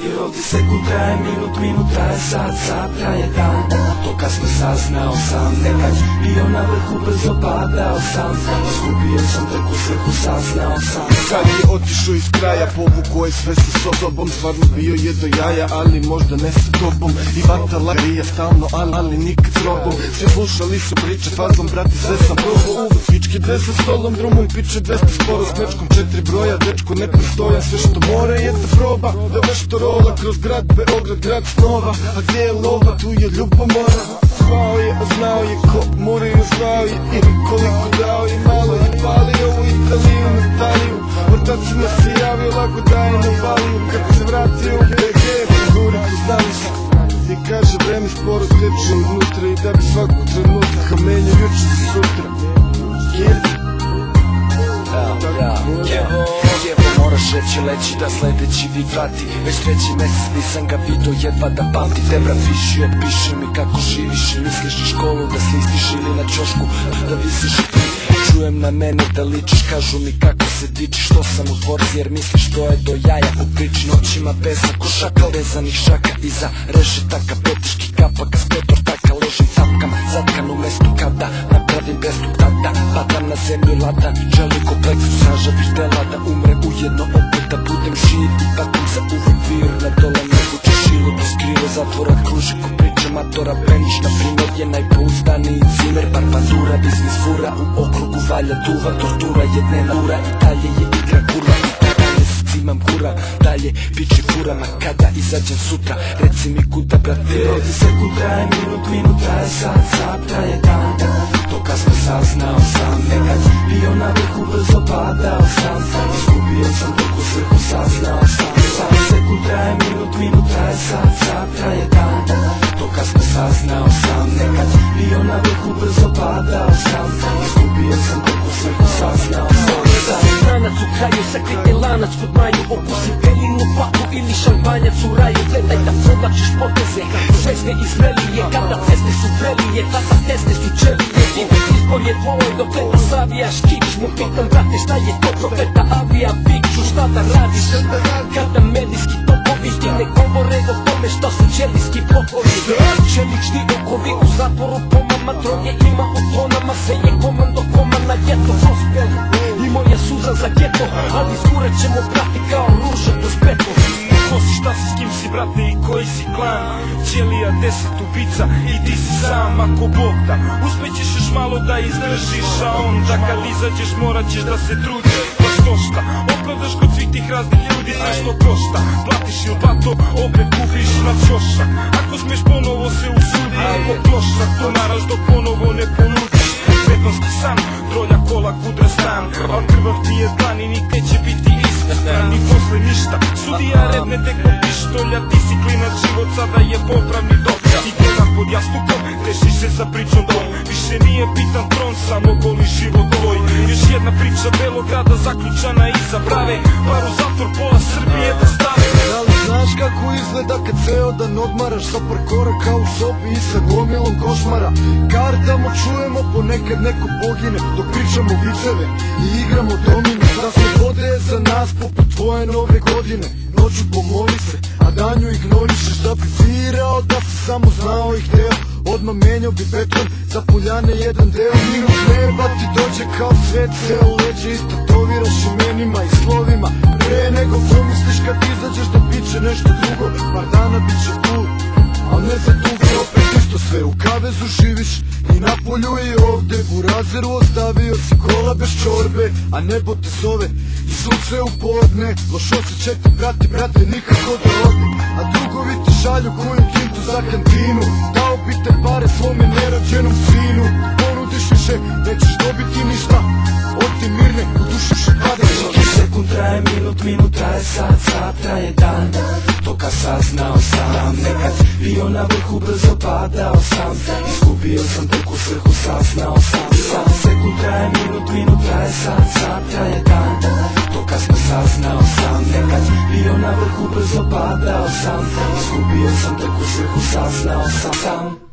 Jer ovdje sekund traje minut, minut traje sat, sat traje dan. To kasno saznao sam, nekad bio na vrhu, brzo padao sam. Izgubio sam trku, svrhu saznao sam. Kad je otišao iz kraja, povukao je sve sa sobom. Stvarno bio je do jaja, ali možda ne sa tobom. I vatala rija stalno, ali nikad s robom. Sve slušali su priče fazom, brati sve sam probao. Uvek pičke dve sa stolom, drumom piče 200 sporo. S mečkom 4 broja, dečko ne pristojan. Sve što mora je da proba, da nešto rola kroz grad, Beograd, grad snova. A gdje je lova, tu je ljubomora. Zvao je, a znao je ko moraju, zvao je i koliko dao je. Malo je palio u Italiju, na Italiju. Ortacima se javio, lako daje na baliju. Kad se vratio u BG, gori poznali se. I kaže vreme sporo teče iznutra. I da bi svakog trenutka menja juče za sutra. Jevo moraš reći leći da sledeći vid vrati. Već treći mesec nisam ga vidio, jedva da pamti. Debra piši, opiši mi kako živiš i misliš na školu, da slistiš ili na ćošku, da visiš i ti. Čujem na mene da ličiš, kažu mi kako se dičiš. Što sam u dvorci jer misliš to je do jaja. U priči noćima bez košaka, vezanih šaka iza rešetaka, petiških kapaka, s 5 ortaka ležim tapkama, zatkan u mestu kada napravim prestup tada. Padam na zemlju ladan, želim kompleksu, saža bih tela da umrem ujedno opet da budem živ. I patim za uvijek vir na dole moguće šilo, bez krivo zatvora kruži ko priča matora. Benjić na primjer je najpouzdaniji cimer, barbandura, biznis fura, u okrugu valja duva, tortura je dnevna ura. I dalje je igra kurva, i dalje se cimam gura, dalje piče kurama kada izađem sutra. Reci mi kuda brate, ovdje sekund traje minut, minut traje sat, sat traje dan. To kasno saznao sam, nekad bio na vrhu, brzo padao sam. Izgubio sam trku, svrhu saznao sam. Sam sekund traje minut, minut traje sat, sat traje dan. To kasno saznao sam, nekad bio na vrhu, brzo padao sam. Izgubio sam trku, svrhu saznao sam. Lanac u kraju, sakrite lanac kod maju. Okusi pelinu, paku ili šampanjac u raju. Gledaj da povlačiš poteze, svesne izmelije. Kada ceste su prelije, tata teste su čelije. Izbor je tvoj, dok leta savijaš kič. Mu pitam brate šta je to, profeta avija pikču. Šta da radiš, kada medijski topovi ne govore o tome šta su čelijski pokovi. Čelični okovi u zatvoru pomama, droge ima u tonama. Sve je komando komana, geto gospel i moja suza za geto. Ali skurat ćemo prati kao ruža kroz peto. Ko si, šta si, s kim si brate i koji si klan? Ćelija 10 ubica i ti si sam ako Bog da. Uspećeš još malo da izdržiš, a onda kad izađeš morat ćeš da se trudiš. Baš košta, opravdaš kod svih tih raznih ljudi sve što košta. Platiš ili bato, opet gubiš na ćošak. Ako smeš ponovo se usudi, ako plošak to naraš dok ponovo ne ponudiš. Betonski san, trolja kola kudra stan, al krvav ti je dan i nikad neće biti istran. I posle ništa, sudija redne tek od pištolja. Disciplina život sada je popravni dok. I gledam pod jastukom, rešiš se sa pričom dom. Više nije bitan tron, samo goli život tvoj. Još jedna priča Belograda zaključana iza brave. Par u zatvor, pola Srbije da stave. Da li znaš kako izgleda kad ceo dan odmaraš sa par koraka u sobi i sa gomilom košmara? Kartamo čujemo, ponekad neko pogine dok pričamo viceve i igramo domine. Da slobode je za nas poput tvoje nove godine. Noću pomoli se, a danju ignorišeš. Da bi birao, da si samo znao i hteo, odmah menjao bi beton za Poljane jedan deo. Minut neba ti dođe kao svet, ceo leđe istatoviraš imenima i slovima. Pre nego pomisliš kad izađeš da biće nešto drugo, par dana biće tu, al ne za dugo. Opet isto sve u kavezu živiš i na polju i ovde. U razeru ostavio si kola bez čorbe, a nebo te zove i sunce u podne. Loš osjećaj te prati, brate, nikako da ode. A drugovi ti šalju koju kintu za kantinu. Dao bi te pare svome nerođenom sinu. Ponudiš više, nećeš dobiti ništa. Odi mirne, u dušu še padeš. Sekund traje minut, minut traje sat, sat traje dan. To kad saznao sam, nekad bio na vrhu, brzo padao sam. Izgubio sam trku, svrhu saznao sam. Sekund traje minut, minut traje sat, sat traje dan. To kasno saznao sam, nekad bio na vrhu, brzo padao sam. Izgubio sam trku, svrhu saznao sam.